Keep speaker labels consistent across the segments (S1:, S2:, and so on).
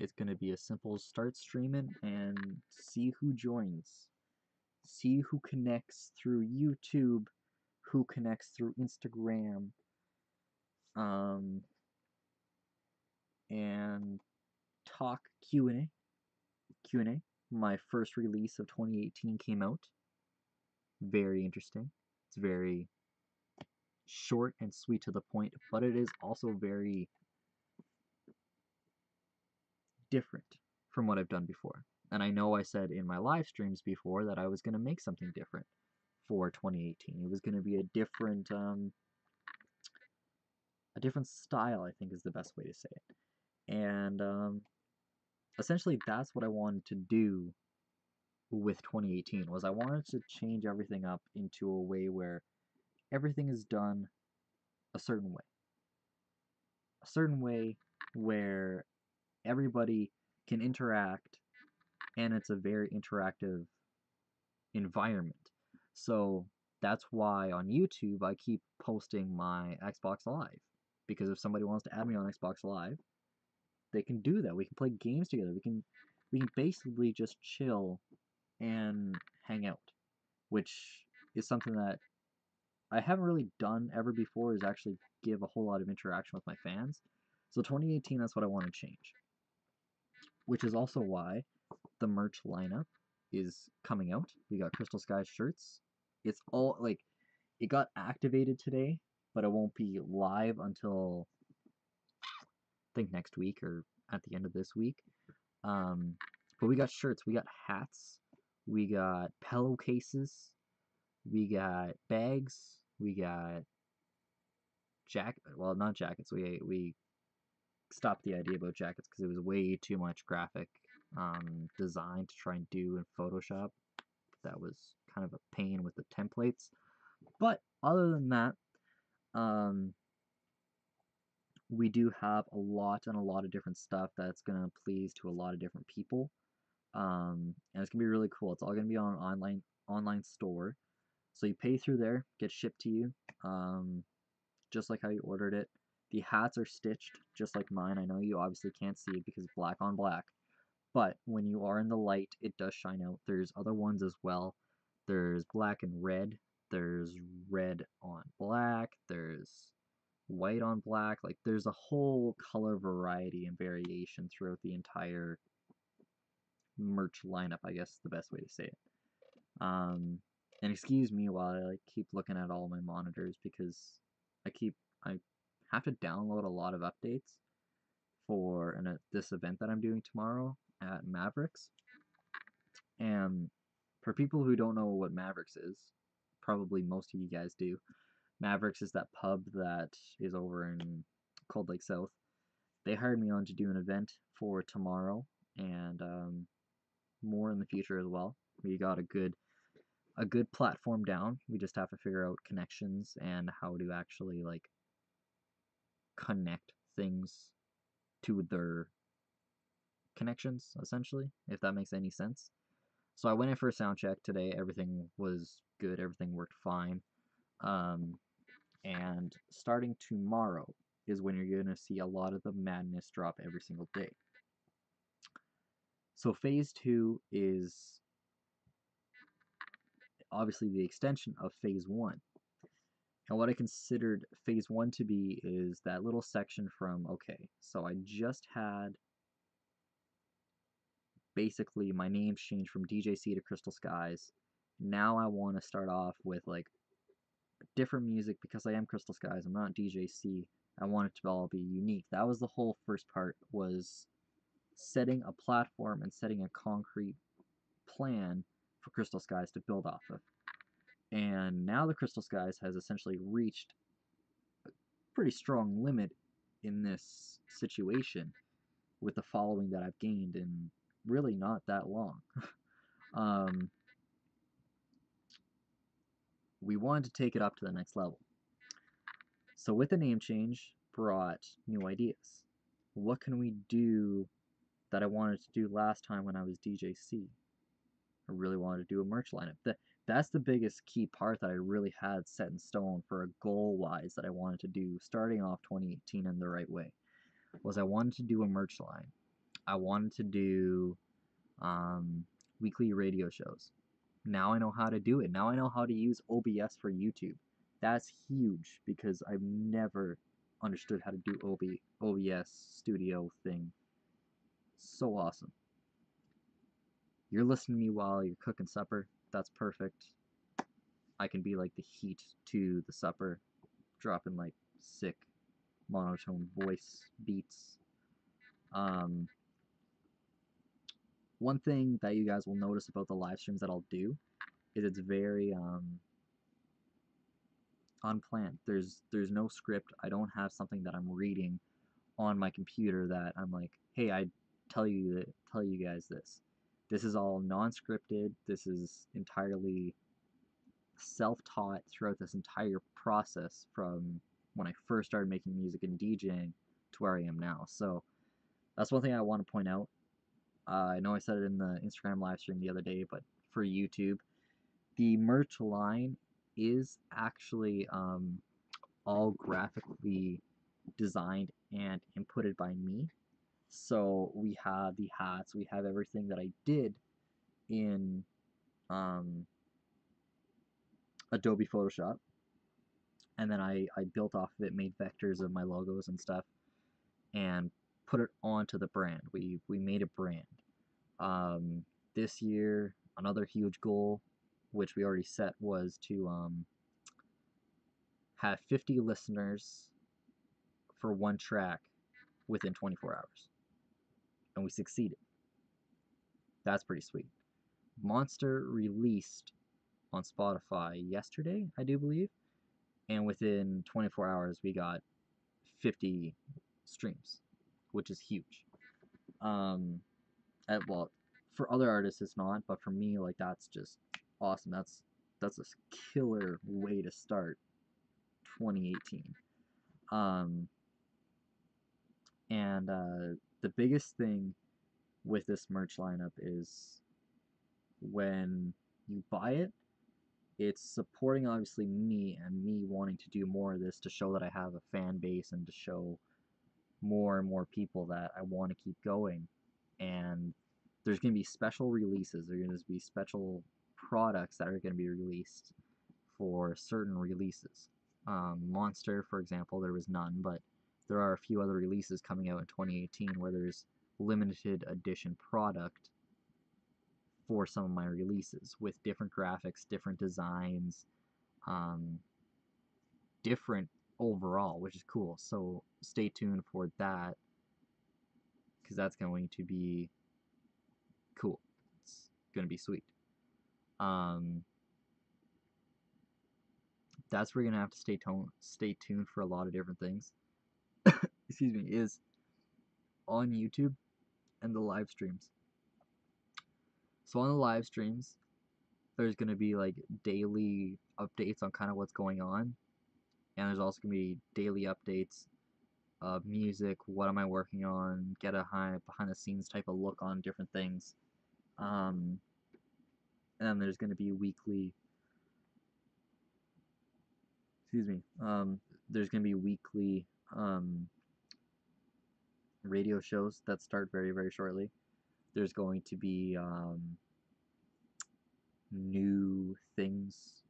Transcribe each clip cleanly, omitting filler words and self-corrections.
S1: It's going to be as simple as start streaming and see who joins. See who connects through YouTube, who connects through Instagram, and talk Q&A. Q&A. My first release of 2018 came out. Very interesting. It's very short and sweet to the point, but it is also very different from what I've done before. And I know I said in my live streams before that I was going to make something different for 2018. It was going to be a different style, I think is the best way to say it. And essentially that's what I wanted to do with 2018 was I wanted to change everything up into a way where everything is done a certain way. A certain way where everybody can interact and it's a very interactive environment. So that's why on YouTube I keep posting my Xbox Live. Because if somebody wants to add me on Xbox Live, they can do that. We can play games together. We can basically just chill and hang out, which is something that I haven't really done ever before, is actually give a whole lot of interaction with my fans. So 2018, that's what I want to change. Which is also why the merch lineup is coming out. We got Krystal Sky shirts. It's all, like, it got activated today, but it won't be live until, I think, next week or at the end of this week. But we got shirts, we got hats, we got pillowcases, we got bags, we got well, not jackets. We stopped the idea about jackets because it was way too much graphic design to try and do in Photoshop. That was kind of a pain with the templates. But other than that, we do have a lot of different stuff that's gonna please to a lot of different people. And it's gonna be really cool. It's all gonna be on an online store. So you pay through there, gets shipped to you, just like how you ordered it. The hats are stitched just like mine. I know you obviously can't see it because black on black, but when you are in the light, it does shine out. There's other ones as well. There's black and red. There's red on black. There's white on black. Like, there's a whole color variety and variation throughout the entire merch lineup, I guess is the best way to say it. And excuse me while I keep looking at all my monitors because I have to download a lot of updates for this event that I'm doing tomorrow at Mavericks. And for people who don't know what Mavericks is, probably most of you guys do. Mavericks is that pub that is over in Cold Lake South. They hired me on to do an event for tomorrow and more in the future as well. We got a good platform down. We just have to figure out connections and how to actually like connect things to their connections, essentially, if that makes any sense. So I went in for a sound check today. Everything was good. Everything worked fine. And starting tomorrow is when you're going to see a lot of the madness drop every single day. So phase 2 is obviously the extension of phase 1. And what I considered phase 1 to be is that little section from, okay, so I just had basically my name changed from DJC to Krystal Skies. Now I want to start off with like different music because I am Krystal Skies. I'm not DJC. I want it to all be unique. That was the whole first part, was setting a platform and setting a concrete plan for Krystal Skies to build off of. And now the Krystal Skies has essentially reached a pretty strong limit in this situation with the following that I've gained in really not that long. We wanted to take it up to the next level. So with the name change brought new ideas. What can we do that I wanted to do last time when I was DJC? I really wanted to do a merch lineup. That's the biggest key part that I really had set in stone for a goal-wise that I wanted to do starting off 2018 in the right way, was I wanted to do a merch line. I wanted to do um, weekly radio shows. Now I know how to do it. Now I know how to use OBS for YouTube. That's huge because I've never understood how to do OBS studio thing. So awesome. You're listening to me while you're cooking supper. That's perfect. I can be like the heat to the supper, dropping like sick monotone voice beats. Um, One thing that you guys will notice about the live streams that I'll do is it's very unplanned. There's no script. I don't have something that I'm reading on my computer that I'm like, hey, I tell you guys this. This is all non-scripted. This is entirely self-taught throughout this entire process from when I first started making music and DJing to where I am now. So that's one thing I want to point out. I know I said it in the Instagram live stream the other day, but for YouTube, the merch line is actually all graphically designed and inputted by me. So we have the hats, we have everything that I did in um, Adobe Photoshop, and then I built off of it, made vectors of my logos and stuff, and put it onto the brand. We made a brand. Um, this year, another huge goal, which we already set, was to have 50 listeners for one track within 24 hours. And we succeeded. That's pretty sweet. Monster released on Spotify yesterday, I do believe, and within 24 hours we got 50 streams, which is huge. Um, well, for other artists it's not, but for me, like that's just awesome. That's a killer way to start 2018. Um, and the biggest thing with this merch lineup is when you buy it, it's supporting obviously me and me wanting to do more of this to show that I have a fan base and to show more and more people that I want to keep going. And there's going to be special releases. There's going to be special products that are going to be released for certain releases. Monster, for example, there was none, but there are a few other releases coming out in 2018 where there's limited edition product for some of my releases with different graphics, different designs, um, different overall, which is cool. So stay tuned for that because that's going to be cool. It's going to be sweet. That's where you're going to have to stay tuned for a lot of different things. Excuse me, is on YouTube and the live streams. So on the live streams, there's going to be like daily updates on kind of what's going on. And there's also going to be daily updates of music, what am I working on, get a behind the scenes type of look on different things. And then there's going to be weekly, there's going to be weekly radio shows that start very, very shortly. There's going to be new things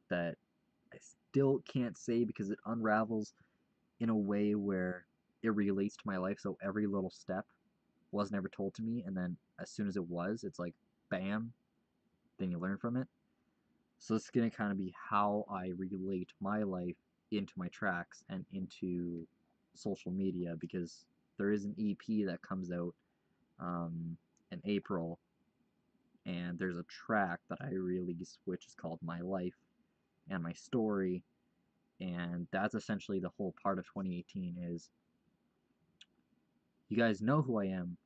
S1: that I still can't say because it unravels in a way where it relates to my life. So every little step was never told to me, and then as soon as it was, it's like bam, then you learn from it. So this is gonna kind of be how I relate my life into my tracks and into social media, because there is an EP that comes out in April, and there's a track that I release which is called My Life and My Story, and that's essentially the whole part of 2018 is you guys know who I am,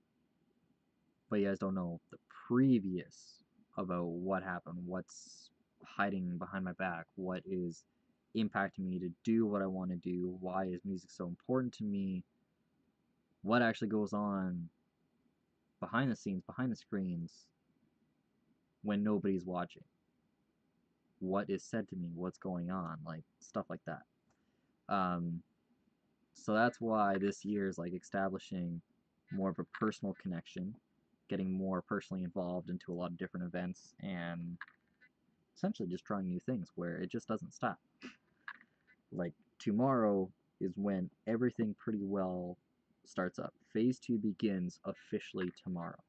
S1: but you guys don't know the previous about what happened, what's hiding behind my back, what is impacting me to do what I want to do, why is music so important to me, what actually goes on behind the scenes, behind the screens, when nobody's watching, what is said to me, what's going on, like stuff like that. So that's why this year is like establishing more of a personal connection, getting more personally involved into a lot of different events, and essentially just trying new things where it just doesn't stop. Like tomorrow is when everything pretty well starts up. Phase 2 begins officially tomorrow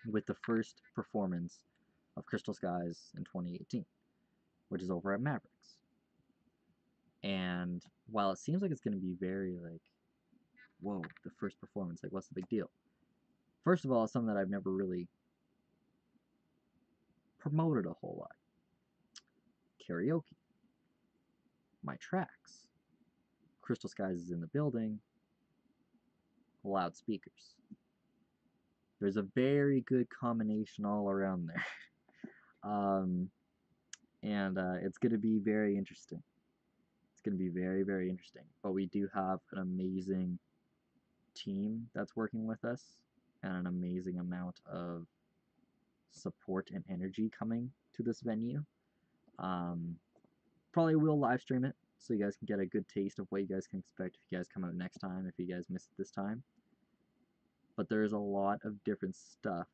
S1: with the first performance of Crystal Skies in 2018, which is over at Mavericks. And while it seems like it's going to be very like, whoa, the first performance, like what's the big deal? First of all, it's something that I've never really promoted a whole lot. Karaoke. My tracks. Crystal Skies is in the building. Loudspeakers. There's a very good combination all around there. It's going to be very interesting. It's going to be very, very interesting. But we do have an amazing team that's working with us and an amazing amount of support and energy coming to this venue. Probably will live stream it so you guys can get a good taste of what you guys can expect if you guys come out next time, if you guys miss it this time. But there's a lot of different stuff.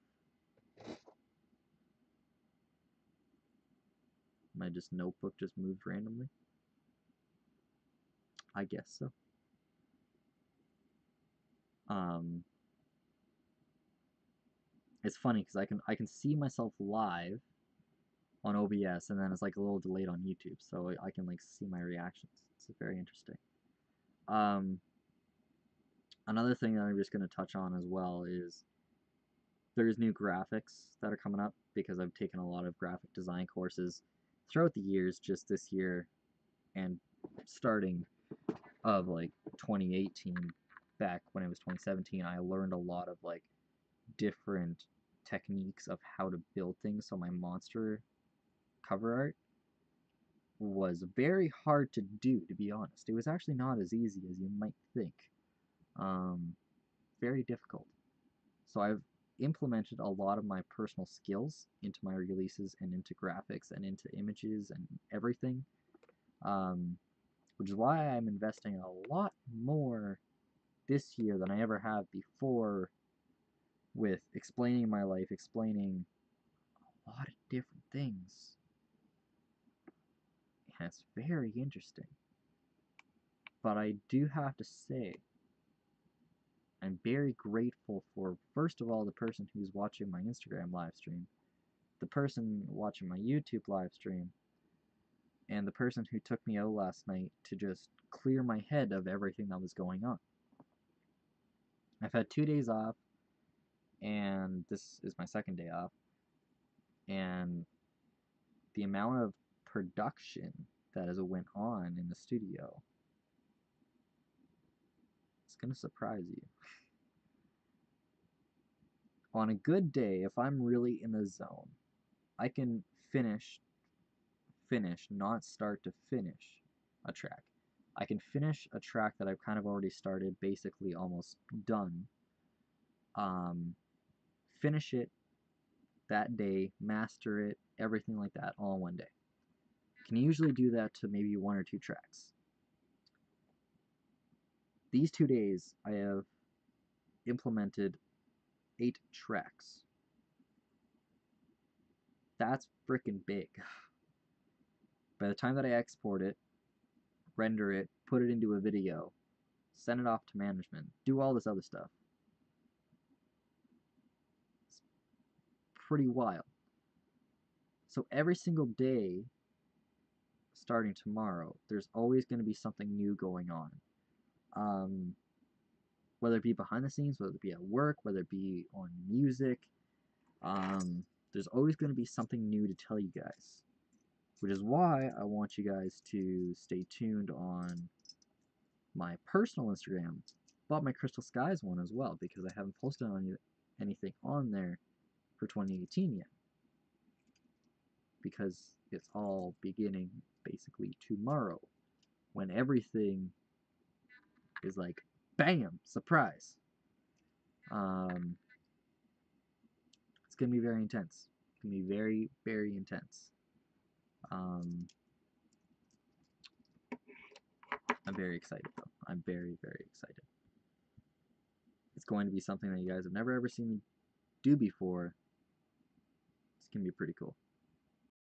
S1: My notebook just moved randomly. I guess so. It's funny because I can see myself live on OBS, and then it's like a little delayed on YouTube, so I can like see my reactions. It's very interesting. Another thing that I'm just going to touch on as well is there's new graphics that are coming up because I've taken a lot of graphic design courses throughout the years, just this year and starting of like 2018 back when it was 2017. I learned a lot of like different techniques of how to build things. So my monster cover art was very hard to do, to be honest. It was actually not as easy as you might think. Very difficult. So I've implemented a lot of my personal skills into my releases and into graphics and into images and everything, which is why I'm investing a lot more this year than I ever have before with explaining my life, explaining a lot of different things. And it's very interesting. But I do have to say, I'm very grateful for, first of all, the person who's watching my Instagram live stream, the person watching my YouTube live stream, and the person who took me out last night to just clear my head of everything that was going on. I've had 2 days off, and this is my second day off, and the amount of production that has went on in the studio, it's going to surprise you. On a good day, if I'm really in the zone, I can finish, not start to finish a track. I can finish a track that I've kind of already started, basically almost done. Finish it that day, master it, everything like that, all in one day. Can usually do that to maybe 1 or 2 tracks. These 2 days, I have implemented 8 tracks. That's freaking big. By the time that I export it, render it, put it into a video, send it off to management, do all this other stuff, it's pretty wild. So every single day, starting tomorrow, there's always going to be something new going on. Whether it be behind the scenes, whether it be at work, whether it be on music, there's always going to be something new to tell you guys. Which is why I want you guys to stay tuned on my personal Instagram, but my Crystal Skies one as well, because I haven't posted anything on there for 2018 yet. Because it's all beginning basically tomorrow, when everything is like, bam, surprise. It's going to be very intense. It's going to be very, very intense. I'm very excited, though. I'm very, very excited. It's going to be something that you guys have never ever seen me do before. It's gonna be pretty cool.